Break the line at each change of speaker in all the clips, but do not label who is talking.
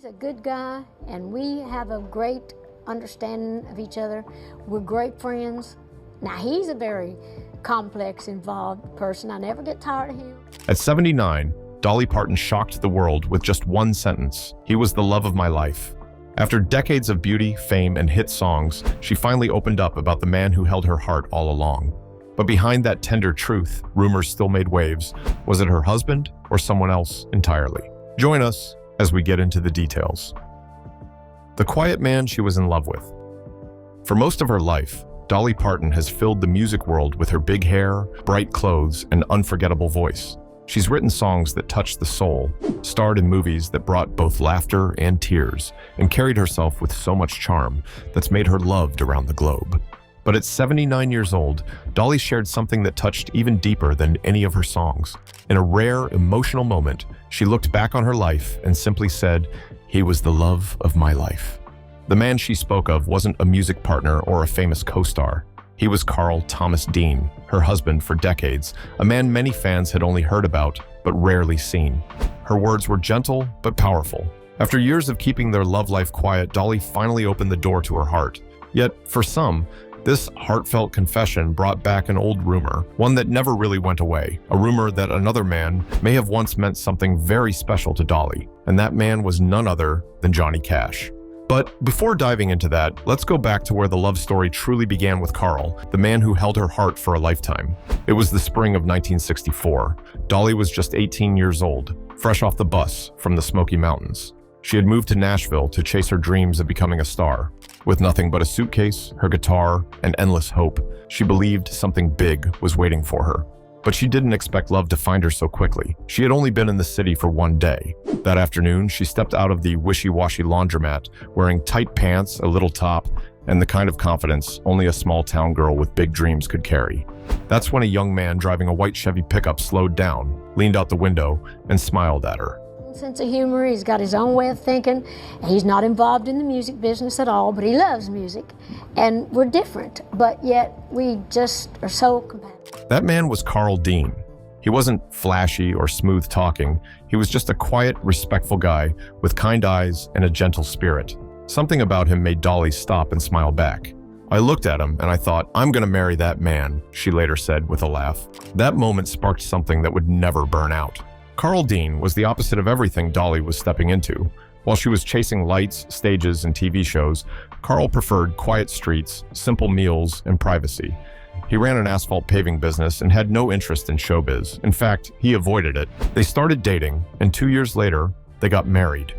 a good guy, and we have a great understanding of each other. We're great friends. Now, he's a very complex, involved person. I never get tired of him.
At 79, Dolly Parton shocked the world with just one sentence: "He was the love of my life." After decades of beauty, fame, and hit songs, she finally opened up about the man who held her heart all along. But behind that tender truth, rumors still made waves. Was it her husband or someone else entirely? Join us as we get into the details. The quiet man she was in love with. For most of her life, Dolly Parton has filled the music world with her big hair, bright clothes, and unforgettable voice. She's written songs that touched the soul, starred in movies that brought both laughter and tears, and carried herself with so much charm that's made her loved around the globe. But at 79 years old, Dolly shared something that touched even deeper than any of her songs. In a rare, emotional moment, she looked back on her life and simply said, "He was the love of my life." The man she spoke of wasn't a music partner or a famous co-star. He was Carl Thomas Dean, her husband for decades, a man many fans had only heard about, but rarely seen. Her words were gentle, but powerful. After years of keeping their love life quiet, Dolly finally opened the door to her heart. Yet, for some, this heartfelt confession brought back an old rumor, one that never really went away, a rumor that another man may have once meant something very special to Dolly, and that man was none other than Johnny Cash. But before diving into that, let's go back to where the love story truly began with Carl, the man who held her heart for a lifetime. It was the spring of 1964. Dolly was just 18 years old, fresh off the bus from the Smoky Mountains. She had moved to Nashville to chase her dreams of becoming a star. With nothing but a suitcase, her guitar, and endless hope, she believed something big was waiting for her. But she didn't expect love to find her so quickly. She had only been in the city for one day. That afternoon, she stepped out of the wishy-washy laundromat, wearing tight pants, a little top, and the kind of confidence only a small-town girl with big dreams could carry. That's when a young man driving a white Chevy pickup slowed down, leaned out the window, and smiled at her.
Sense of humor, he's got his own way of thinking. He's not involved in the music business at all, but he loves music. And we're different, but yet we just are so compatible.
That man was Carl Dean. He wasn't flashy or smooth talking. He was just a quiet, respectful guy with kind eyes and a gentle spirit. Something about him made Dolly stop and smile back. "I looked at him and I thought, I'm gonna marry that man," she later said with a laugh. That moment sparked something that would never burn out. Carl Dean was the opposite of everything Dolly was stepping into. While she was chasing lights, stages, and TV shows, Carl preferred quiet streets, simple meals, and privacy. He ran an asphalt paving business and had no interest in showbiz. In fact, he avoided it. They started dating, and 2 years later, they got married.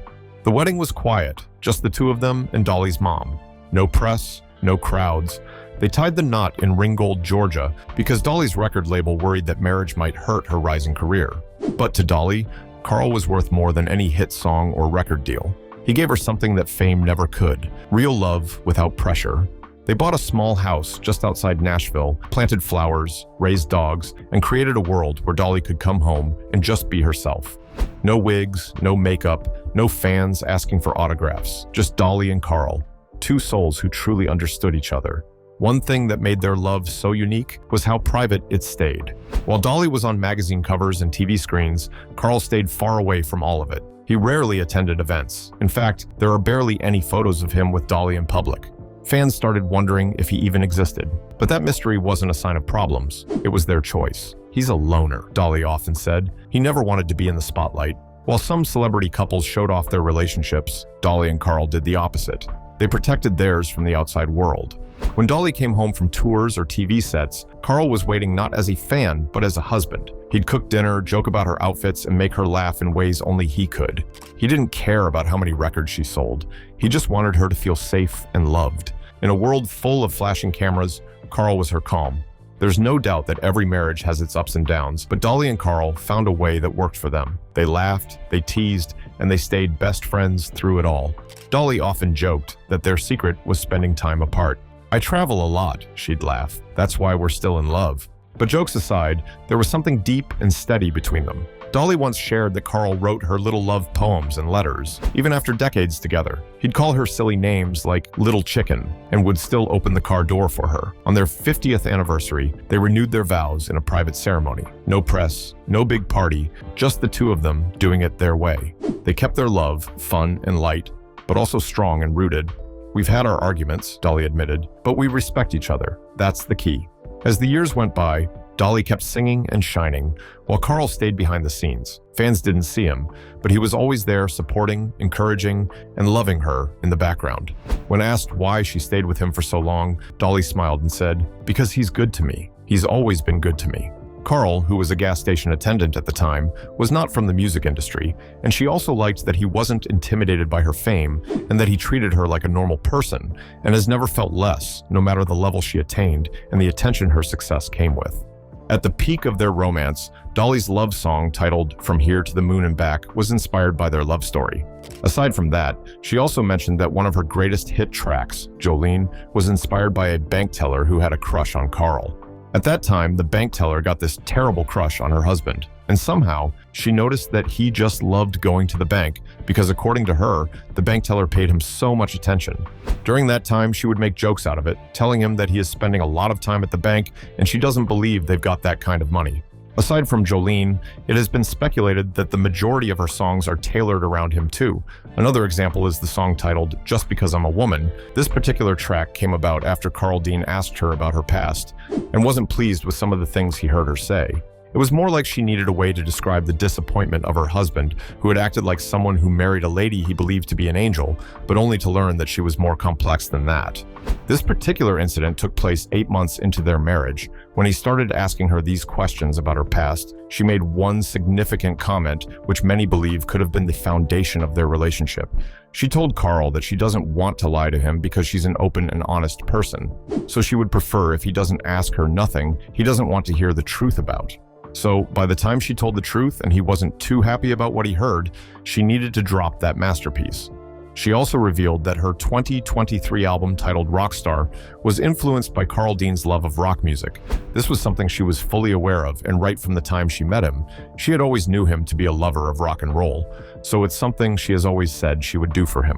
The wedding was quiet, just the two of them and Dolly's mom. No press, no crowds. They tied the knot in Ringgold, Georgia, because Dolly's record label worried that marriage might hurt her rising career. But to Dolly, Carl was worth more than any hit song or record deal. He gave her something that fame never could: real love without pressure. They bought a small house just outside Nashville, planted flowers, raised dogs, and created a world where Dolly could come home and just be herself. No wigs, no makeup, no fans asking for autographs, just Dolly and Carl, two souls who truly understood each other. One thing that made their love so unique was how private it stayed. While Dolly was on magazine covers and TV screens, Carl stayed far away from all of it. He rarely attended events. In fact, there are barely any photos of him with Dolly in public. Fans started wondering if he even existed. But that mystery wasn't a sign of problems. It was their choice. "He's a loner," Dolly often said. He never wanted to be in the spotlight. While some celebrity couples showed off their relationships, Dolly and Carl did the opposite. They protected theirs from the outside world. When Dolly came home from tours or TV sets, Carl was waiting not as a fan, but as a husband. He'd cook dinner, joke about her outfits, and make her laugh in ways only he could. He didn't care about how many records she sold. He just wanted her to feel safe and loved. In a world full of flashing cameras, Carl was her calm. There's no doubt that every marriage has its ups and downs, but Dolly and Carl found a way that worked for them. They laughed, they teased, and they stayed best friends through it all. Dolly often joked that their secret was spending time apart. "I travel a lot," she'd laugh. "That's why we're still in love." But jokes aside, there was something deep and steady between them. Dolly once shared that Carl wrote her little love poems and letters, even after decades together. He'd call her silly names like Little Chicken and would still open the car door for her. On their 50th anniversary, they renewed their vows in a private ceremony. No press, no big party, just the two of them doing it their way. They kept their love fun and light, but also strong and rooted. "We've had our arguments," Dolly admitted, "but we respect each other. That's the key." As the years went by, Dolly kept singing and shining, while Carl stayed behind the scenes. Fans didn't see him, but he was always there supporting, encouraging, and loving her in the background. When asked why she stayed with him for so long, Dolly smiled and said, "Because he's good to me. He's always been good to me." Carl, who was a gas station attendant at the time, was not from the music industry, and she also liked that he wasn't intimidated by her fame and that he treated her like a normal person and has never felt less, no matter the level she attained and the attention her success came with. At the peak of their romance, Dolly's love song titled "From Here to the Moon and Back" was inspired by their love story. Aside from that, she also mentioned that one of her greatest hit tracks, Jolene, was inspired by a bank teller who had a crush on Carl. At that time, the bank teller got this terrible crush on her husband, and somehow she noticed that he just loved going to the bank because, according to her, the bank teller paid him so much attention. During that time, she would make jokes out of it, telling him that he is spending a lot of time at the bank and she doesn't believe they've got that kind of money. Aside from Jolene, it has been speculated that the majority of her songs are tailored around him too. Another example is the song titled "Just Because I'm a Woman." This particular track came about after Carl Dean asked her about her past and wasn't pleased with some of the things he heard her say. It was more like she needed a way to describe the disappointment of her husband, who had acted like someone who married a lady he believed to be an angel, but only to learn that she was more complex than that. This particular incident took place 8 months into their marriage. When he started asking her these questions about her past, she made one significant comment which many believe could have been the foundation of their relationship. She told Carl that she doesn't want to lie to him because she's an open and honest person. So she would prefer if he doesn't ask her nothing he doesn't want to hear the truth about. So by the time she told the truth and he wasn't too happy about what he heard, she needed to drop that masterpiece. She also revealed that her 2023 album titled Rockstar was influenced by Carl Dean's love of rock music. This was something she was fully aware of, and right from the time she met him, she had always knew him to be a lover of rock and roll, so it's something she has always said she would do for him.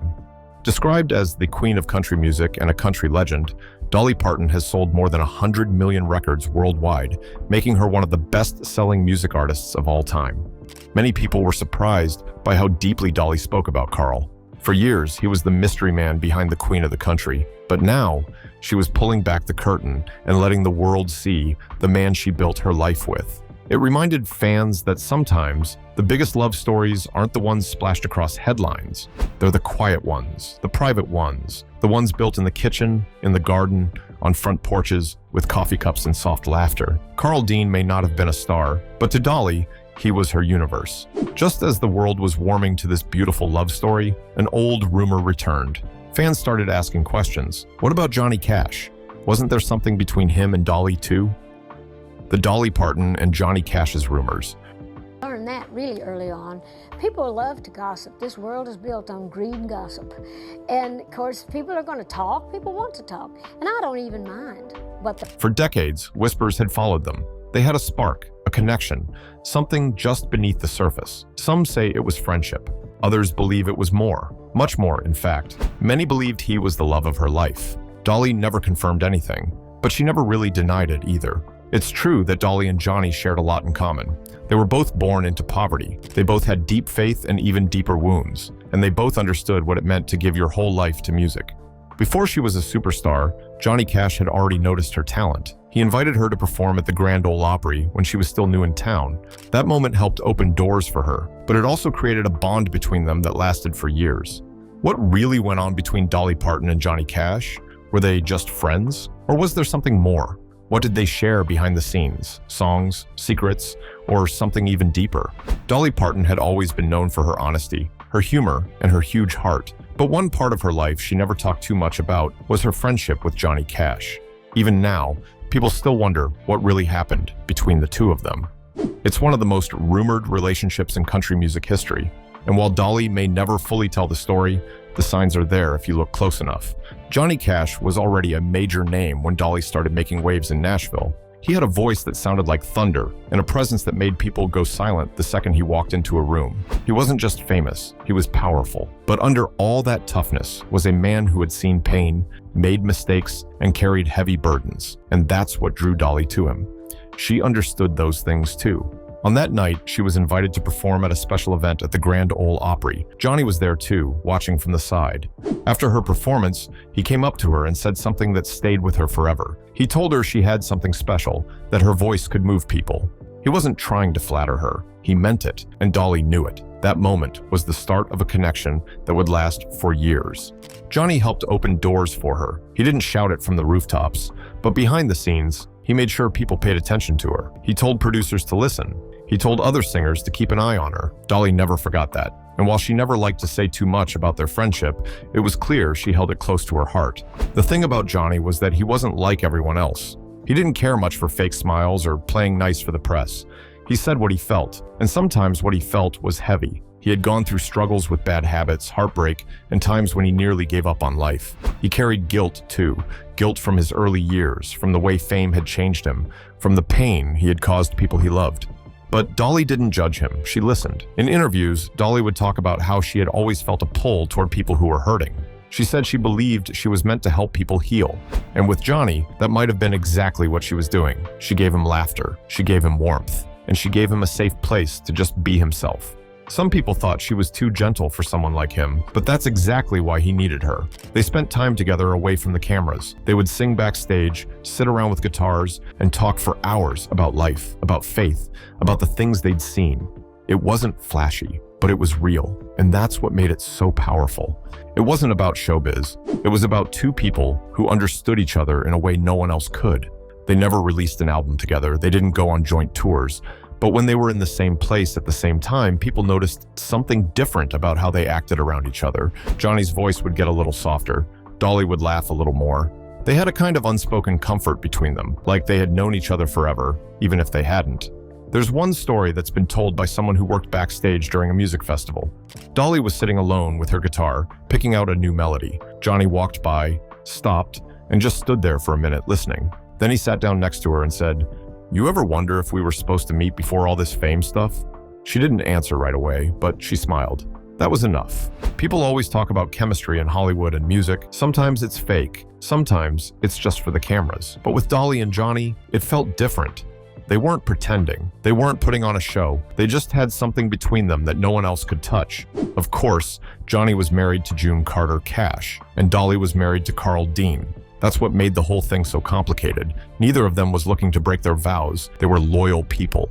Described as the queen of country music and a country legend, Dolly Parton has sold more than 100 million records worldwide, making her one of the best-selling music artists of all time. Many people were surprised by how deeply Dolly spoke about Carl. For years, he was the mystery man behind the queen of the country, but now she was pulling back the curtain and letting the world see the man she built her life with. It reminded fans that sometimes the biggest love stories aren't the ones splashed across headlines. They're the quiet ones, the private ones, the ones built in the kitchen, in the garden, on front porches, with coffee cups and soft laughter. Carl Dean may not have been a star, but to Dolly, he was her universe. Just as the world was warming to this beautiful love story, an old rumor returned. Fans started asking questions. What about Johnny Cash? Wasn't there something between him and Dolly too? The Dolly Parton and Johnny Cash's rumors.
Learned that really early on. People love to gossip. This world is built on greed and gossip. And of course, people are going to talk. People want to talk. And I don't even mind.
For decades, whispers had followed them. They had a spark, a connection, something just beneath the surface. Some say it was friendship. Others believe it was more, much more, in fact. Many believed he was the love of her life. Dolly never confirmed anything, but she never really denied it either. It's true that Dolly and Johnny shared a lot in common. They were both born into poverty. They both had deep faith and even deeper wounds, and they both understood what it meant to give your whole life to music. Before she was a superstar, Johnny Cash had already noticed her talent. He invited her to perform at the Grand Ole Opry when she was still new in town. That moment helped open doors for her, but it also created a bond between them that lasted for years. What really went on between Dolly Parton and Johnny Cash? Were they just friends? Or was there something more? What did they share behind the scenes? Songs, secrets, or something even deeper? Dolly Parton had always been known for her honesty, her humor, and her huge heart. But one part of her life she never talked too much about was her friendship with Johnny Cash. Even now, people still wonder what really happened between the two of them. It's one of the most rumored relationships in country music history, and while Dolly may never fully tell the story, the signs are there if you look close enough. Johnny Cash was already a major name when Dolly started making waves in Nashville. He had a voice that sounded like thunder and a presence that made people go silent the second he walked into a room. He wasn't just famous, he was powerful. But under all that toughness was a man who had seen pain, made mistakes, and carried heavy burdens. And that's what drew Dolly to him. She understood those things too. On that night, she was invited to perform at a special event at the Grand Ole Opry. Johnny was there too, watching from the side. After her performance, he came up to her and said something that stayed with her forever. He told her she had something special, that her voice could move people. He wasn't trying to flatter her. He meant it, and Dolly knew it. That moment was the start of a connection that would last for years. Johnny helped open doors for her. He didn't shout it from the rooftops, but behind the scenes, he made sure people paid attention to her. He told producers to listen. He told other singers to keep an eye on her. Dolly never forgot that. And while she never liked to say too much about their friendship, it was clear she held it close to her heart. The thing about Johnny was that he wasn't like everyone else. He didn't care much for fake smiles or playing nice for the press. He said what he felt, and sometimes what he felt was heavy. He had gone through struggles with bad habits, heartbreak, and times when he nearly gave up on life. He carried guilt too. Guilt from his early years, from the way fame had changed him, from the pain he had caused people he loved. But Dolly didn't judge him. She listened. In interviews, Dolly would talk about how she had always felt a pull toward people who were hurting. She said she believed she was meant to help people heal. And with Johnny, that might have been exactly what she was doing. She gave him laughter. She gave him warmth. And she gave him a safe place to just be himself. Some people thought she was too gentle for someone like him, but that's exactly why he needed her. They spent time together away from the cameras. They would sing backstage, sit around with guitars, and talk for hours about life, about faith, about the things they'd seen. It wasn't flashy, but it was real, and that's what made it so powerful. It wasn't about showbiz. It was about two people who understood each other in a way no one else could. They never released an album together. They didn't go on joint tours. But when they were in the same place at the same time, people noticed something different about how they acted around each other. Johnny's voice would get a little softer. Dolly would laugh a little more. They had a kind of unspoken comfort between them, like they had known each other forever, even if they hadn't. There's one story that's been told by someone who worked backstage during a music festival. Dolly was sitting alone with her guitar, picking out a new melody. Johnny walked by, stopped, and just stood there for a minute listening. Then he sat down next to her and said, "You ever wonder if we were supposed to meet before all this fame stuff?" She didn't answer right away, but she smiled. That was enough. People always talk about chemistry in Hollywood and music. Sometimes it's fake. Sometimes it's just for the cameras. But with Dolly and Johnny, it felt different. They weren't pretending. They weren't putting on a show. They just had something between them that no one else could touch. Of course, Johnny was married to June Carter Cash, and Dolly was married to Carl Dean. That's what made the whole thing so complicated. Neither of them was looking to break their vows. They were loyal people.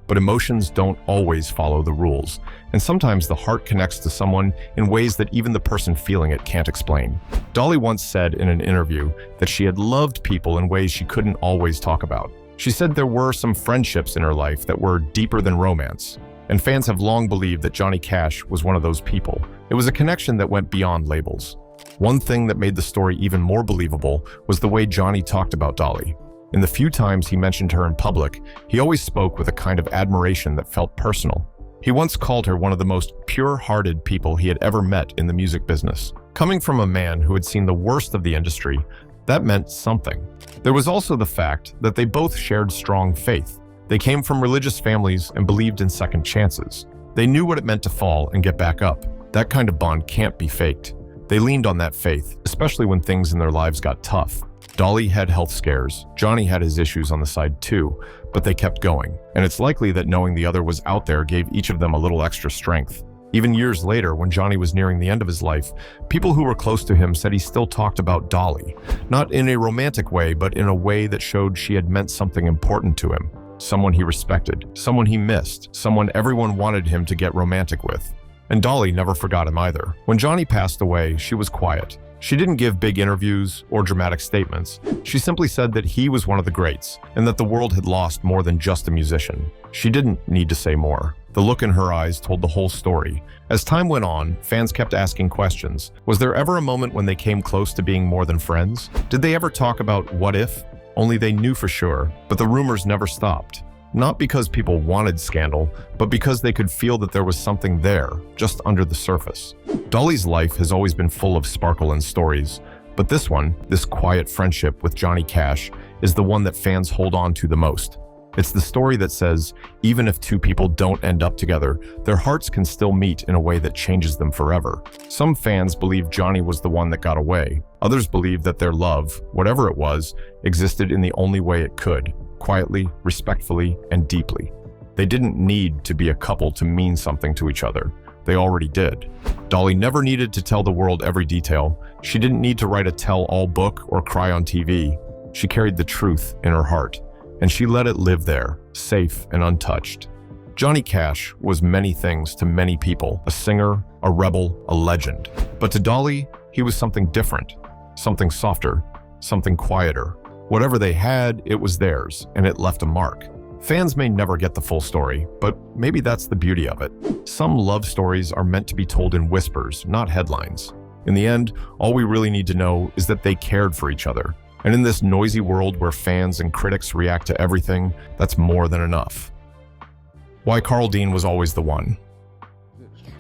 But emotions don't always follow the rules, and sometimes the heart connects to someone in ways that even the person feeling it can't explain. Dolly once said in an interview that she had loved people in ways she couldn't always talk about. She said there were some friendships in her life that were deeper than romance, and fans have long believed that Johnny Cash was one of those people. It was a connection that went beyond labels. One thing that made the story even more believable was the way Johnny talked about Dolly. In the few times he mentioned her in public, he always spoke with a kind of admiration that felt personal. He once called her one of the most pure-hearted people he had ever met in the music business. Coming from a man who had seen the worst of the industry, that meant something. There was also the fact that they both shared strong faith. They came from religious families and believed in second chances. They knew what it meant to fall and get back up. That kind of bond can't be faked. They leaned on that faith, especially when things in their lives got tough. Dolly had health scares. Johnny had his issues on the side too, but they kept going. And it's likely that knowing the other was out there gave each of them a little extra strength. Even years later, when Johnny was nearing the end of his life, people who were close to him said he still talked about Dolly. Not in a romantic way, but in a way that showed she had meant something important to him. Someone he respected, someone he missed, someone everyone wanted him to get romantic with. And Dolly never forgot him either. When Johnny passed away, she was quiet. She didn't give big interviews or dramatic statements. She simply said that he was one of the greats and that the world had lost more than just a musician. She didn't need to say more. The look in her eyes told the whole story. As time went on, fans kept asking questions. Was there ever a moment when they came close to being more than friends? Did they ever talk about what if? Only they knew for sure, but the rumors never stopped. Not because people wanted scandal, but because they could feel that there was something there, just under the surface. Dolly's life has always been full of sparkle and stories, but this one, this quiet friendship with Johnny Cash, is the one that fans hold on to the most. It's the story that says, even if two people don't end up together, their hearts can still meet in a way that changes them forever. Some fans believe Johnny was the one that got away. Others believe that their love, whatever it was, existed in the only way it could, quietly, respectfully, and deeply. They didn't need to be a couple to mean something to each other. They already did. Dolly never needed to tell the world every detail. She didn't need to write a tell-all book or cry on TV. She carried the truth in her heart, and she let it live there, safe and untouched. Johnny Cash was many things to many people, a singer, a rebel, a legend. But to Dolly, he was something different, something softer, something quieter. Whatever they had, it was theirs, and it left a mark. Fans may never get the full story, but maybe that's the beauty of it. Some love stories are meant to be told in whispers, not headlines. In the end, all we really need to know is that they cared for each other. And in this noisy world where fans and critics react to everything, that's more than enough. Why Carl Dean was always the one.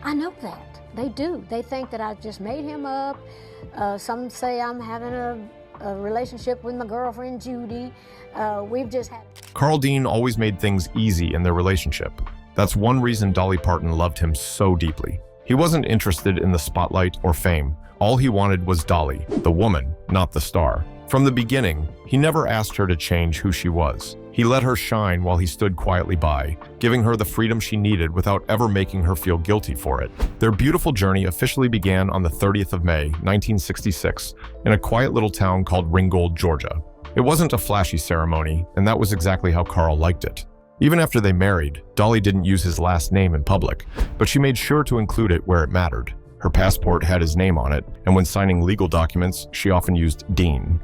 I know that. They do. They think that I just made him up. Some say I'm having a relationship with my girlfriend, Judy. We've just had...
Carl Dean always made things easy in their relationship. That's one reason Dolly Parton loved him so deeply. He wasn't interested in the spotlight or fame. All he wanted was Dolly, the woman, not the star. From the beginning, he never asked her to change who she was. He let her shine while he stood quietly by, giving her the freedom she needed without ever making her feel guilty for it. Their beautiful journey officially began on the 30th of May, 1966, in a quiet little town called Ringgold, Georgia. It wasn't a flashy ceremony, and that was exactly how Carl liked it. Even after they married, Dolly didn't use his last name in public, but she made sure to include it where it mattered. Her passport had his name on it, and when signing legal documents, she often used Dean.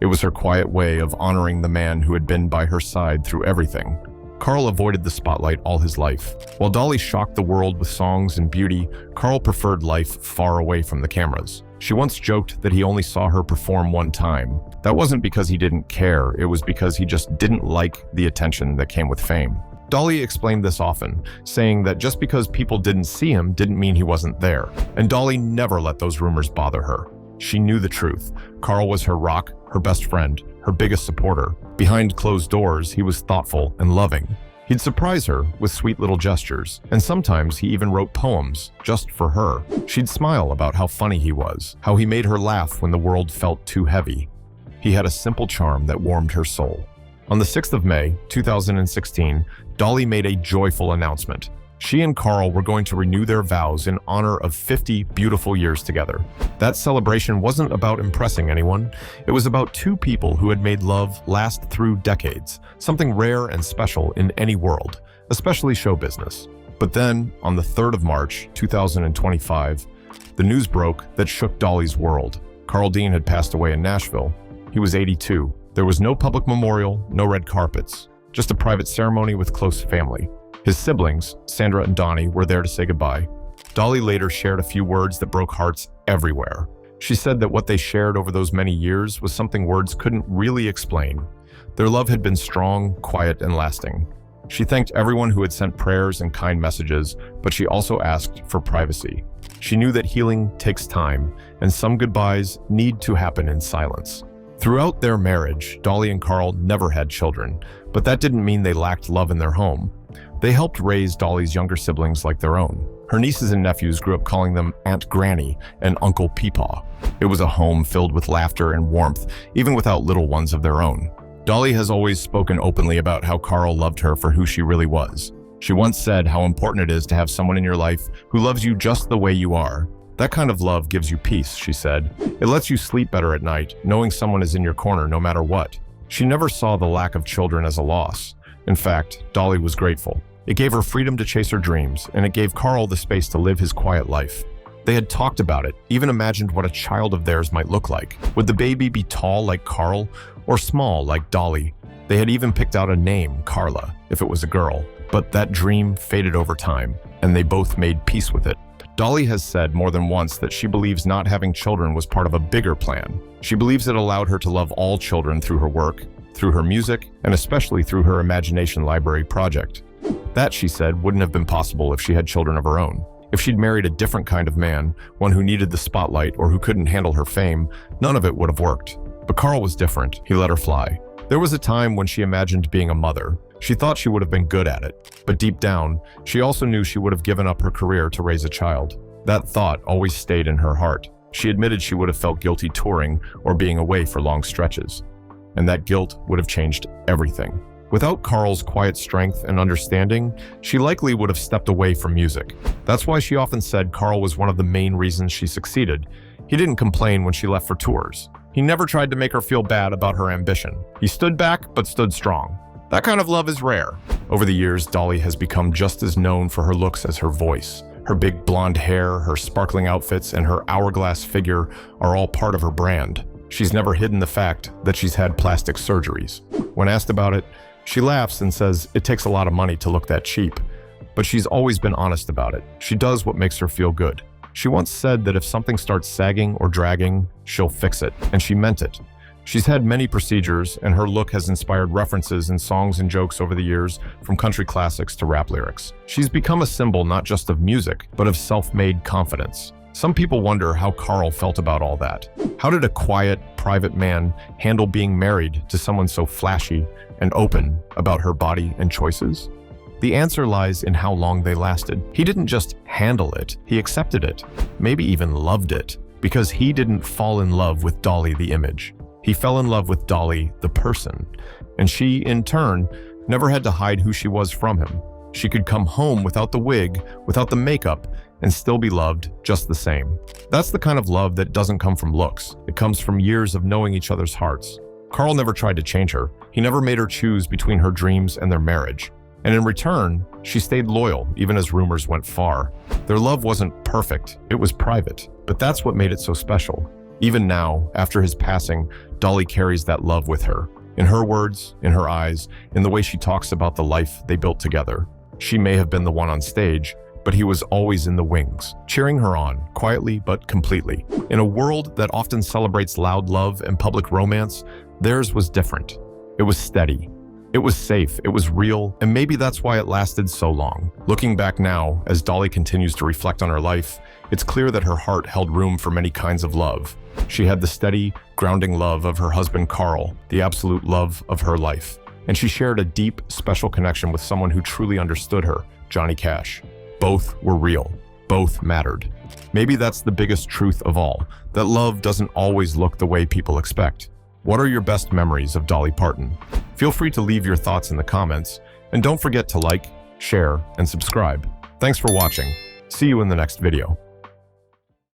It was her quiet way of honoring the man who had been by her side through everything. Carl avoided the spotlight all his life. While Dolly shocked the world with songs and beauty, Carl preferred life far away from the cameras. She once joked that he only saw her perform one time. That wasn't because he didn't care, it was because he just didn't like the attention that came with fame. Dolly explained this often, saying that just because people didn't see him didn't mean he wasn't there. And Dolly never let those rumors bother her. She knew the truth. Carl was her rock, her best friend, her biggest supporter. Behind closed doors, he was thoughtful and loving. He'd surprise her with sweet little gestures, and sometimes he even wrote poems just for her. She'd smile about how funny he was, how he made her laugh when the world felt too heavy. He had a simple charm that warmed her soul. On the 6th of May, 2016, Dolly made a joyful announcement. She and Carl were going to renew their vows in honor of 50 beautiful years together. That celebration wasn't about impressing anyone. It was about two people who had made love last through decades, something rare and special in any world, especially show business. But then, on the 3rd of March, 2025, the news broke that shook Dolly's world. Carl Dean had passed away in Nashville. He was 82. There was no public memorial, no red carpets, just a private ceremony with close family. His siblings, Sandra and Donnie, were there to say goodbye. Dolly later shared a few words that broke hearts everywhere. She said that what they shared over those many years was something words couldn't really explain. Their love had been strong, quiet, and lasting. She thanked everyone who had sent prayers and kind messages, but she also asked for privacy. She knew that healing takes time, and some goodbyes need to happen in silence. Throughout their marriage, Dolly and Carl never had children, but that didn't mean they lacked love in their home. They helped raise Dolly's younger siblings like their own. Her nieces and nephews grew up calling them Aunt Granny and Uncle Peepaw. It was a home filled with laughter and warmth, even without little ones of their own. Dolly has always spoken openly about how Carl loved her for who she really was. She once said how important it is to have someone in your life who loves you just the way you are. That kind of love gives you peace, she said. It lets you sleep better at night, knowing someone is in your corner no matter what. She never saw the lack of children as a loss. In fact, Dolly was grateful. It gave her freedom to chase her dreams, and it gave Carl the space to live his quiet life. They had talked about it, even imagined what a child of theirs might look like. Would the baby be tall like Carl, or small like Dolly? They had even picked out a name, Carla, if it was a girl. But that dream faded over time, and they both made peace with it. Dolly has said more than once that she believes not having children was part of a bigger plan. She believes it allowed her to love all children through her work, through her music, and especially through her Imagination Library project. That, she said, wouldn't have been possible if she had children of her own. If she'd married a different kind of man, one who needed the spotlight or who couldn't handle her fame, none of it would have worked. But Carl was different. He let her fly. There was a time when she imagined being a mother. She thought she would have been good at it, but deep down, she also knew she would have given up her career to raise a child. That thought always stayed in her heart. She admitted she would have felt guilty touring or being away for long stretches, and that guilt would have changed everything. Without Carl's quiet strength and understanding, she likely would have stepped away from music. That's why she often said Carl was one of the main reasons she succeeded. He didn't complain when she left for tours. He never tried to make her feel bad about her ambition. He stood back, but stood strong. That kind of love is rare. Over the years, Dolly has become just as known for her looks as her voice. Her big blonde hair, her sparkling outfits, and her hourglass figure are all part of her brand. She's never hidden the fact that she's had plastic surgeries. When asked about it, she laughs and says it takes a lot of money to look that cheap. But she's always been honest about it. She does what makes her feel good. She once said that if something starts sagging or dragging, she'll fix it, and she meant it. She's had many procedures, and her look has inspired references in songs and jokes over the years, from country classics to rap lyrics. She's become a symbol not just of music, but of self-made confidence. Some people wonder how Carl felt about all that. How did a quiet, private man handle being married to someone so flashy and open about her body and choices? The answer lies in how long they lasted. He didn't just handle it, he accepted it, maybe even loved it, because he didn't fall in love with Dolly the image. He fell in love with Dolly the person, and she, in turn, never had to hide who she was from him. She could come home without the wig, without the makeup, and still be loved just the same. That's the kind of love that doesn't come from looks. It comes from years of knowing each other's hearts. Carl never tried to change her. He never made her choose between her dreams and their marriage. And in return, she stayed loyal, even as rumors went far. Their love wasn't perfect, it was private, but that's what made it so special. Even now, after his passing, Dolly carries that love with her. In her words, in her eyes, in the way she talks about the life they built together. She may have been the one on stage, but he was always in the wings, cheering her on, quietly but completely. In a world that often celebrates loud love and public romance, theirs was different. It was steady. It was safe, it was real, and maybe that's why it lasted so long. Looking back now, as Dolly continues to reflect on her life, it's clear that her heart held room for many kinds of love. She had the steady, grounding love of her husband Carl, the absolute love of her life. And she shared a deep, special connection with someone who truly understood her, Johnny Cash. Both were real. Both mattered. Maybe that's the biggest truth of all, that love doesn't always look the way people expect. What are your best memories of Dolly Parton? Feel free to leave your thoughts in the comments, and don't forget to like, share, and subscribe. Thanks for watching. See you in the next video.